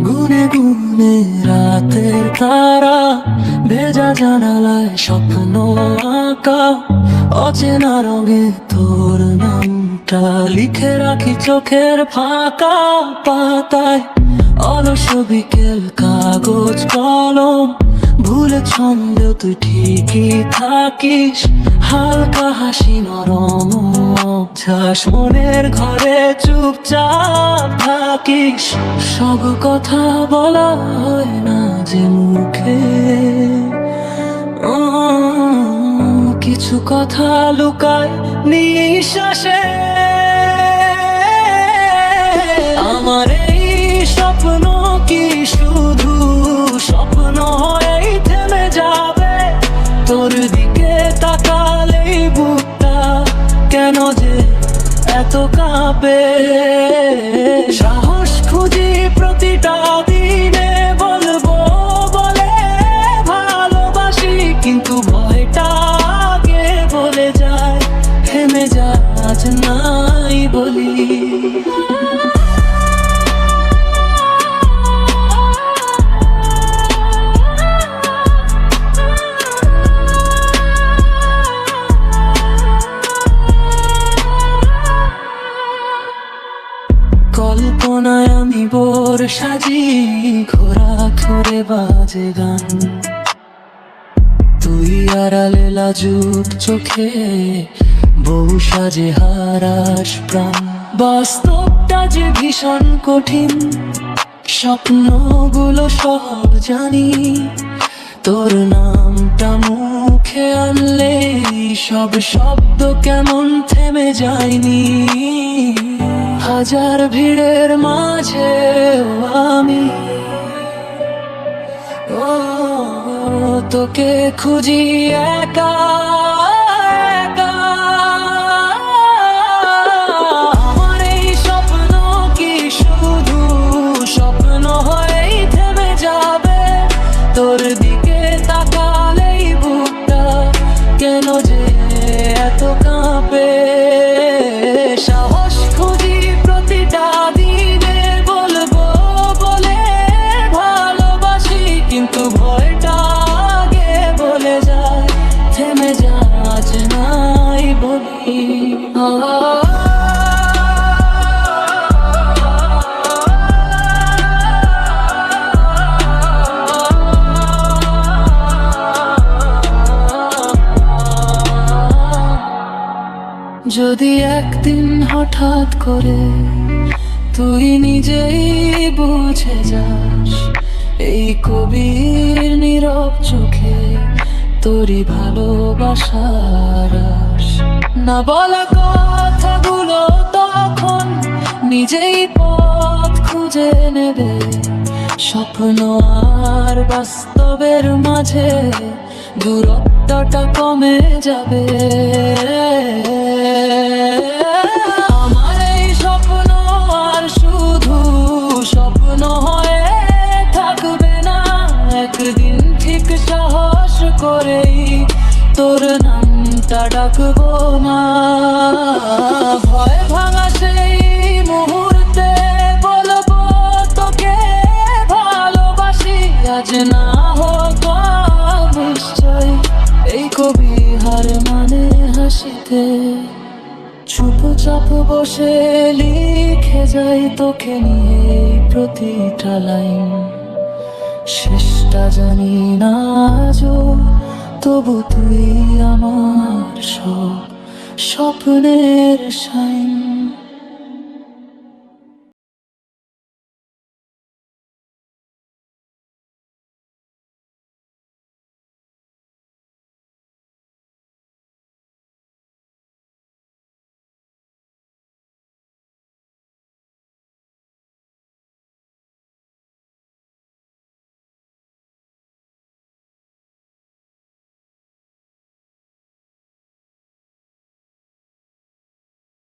গুনে গুনে রাতের তারা, ভেজা জানালায় স্বপ্ন আঁকা, অচেনা রঙে তোর নামটা লিখে রাখি চোখের ফাঁকা পাতায়। অলস বিকেল কাগজ কলম, ভুলে ছন্দে তুই ঠিকই থাকিস। হালকা হাসি নরম অভ্যাস, মনের ঘরে চুপচাপ থাকিস। সব কথা বলা হয় না যে মুখে, কিছু কথা লুকায় নিঃশ্বাসে। আমার এই স্বপ্ন কি শুধু স্বপ্ন হয়েই থেমে যাবে? তোর দিকে তাকালেই বুকটা কেন যে এত কাঁপে? সাহস খুঁজি প্রতিটা দিনে বলবো বলে ভালোবাসি, কিন্তু ভয়টা আগে বলে যায় থেমে যা আজ নাই বলি। কল্পনায় আমি বোর সাজি, ঘোরা ধরে বাজে গান, তুই আড়ালে লাজুক চোখে বউ সাজে হারাস প্রাণ। বাস্তবটা যে ভীষণ কঠিন, স্বপ্নগুলো সব জানি, তোর নামটা মুখে আনলে সব শব্দ কেমন থেমে যায়নি। হাজার ভিড়ের মাঝে আমি তোকে খুঁজি একা একা। আমার এই স্বপ্ন কি শুধু স্বপ্ন হয়েই থেমে যাবে? তোর দিকে তাকালেই বুকটা কেন যে এত কাঁপে? সাহস খুঁজি প্রতিটা দিনে বলবো বলে ভালোবাসি, কিন্তু ভয়টা আগে বলে যায় থেমে যা আজ নাই বলি। যদি একদিন হঠাৎ করে তুই নিজেই বুঝে যাস, এই কবির নীরব চোখে তোরই ভালোবাসার আস। না বলা কথাগুলো তখন নিজেই পথ খুঁজে নেবে, স্বপ্ন আর বাস্তবের মাঝে দূরত্বটা কমে যাবে। আমার এই স্বপ্ন আর শুধু স্বপ্ন হয়ে থাকবে না, একদিন ঠিক সাহস করেই তোর নামটা ডাকবো মা। ভয় ভাঙা সেই মুহূর্তে বলবো তোকে ভালোবাসি, আজ না হোক নিশ্চয় এই কবি হার মানে হাসিতে। চুপচাপ বসে লিখে যাই তোকে নিয়ে প্রতিটা লাইন, শেষটা জানি না আজও, তবু তুই আমার সব স্বপ্নের শাইন।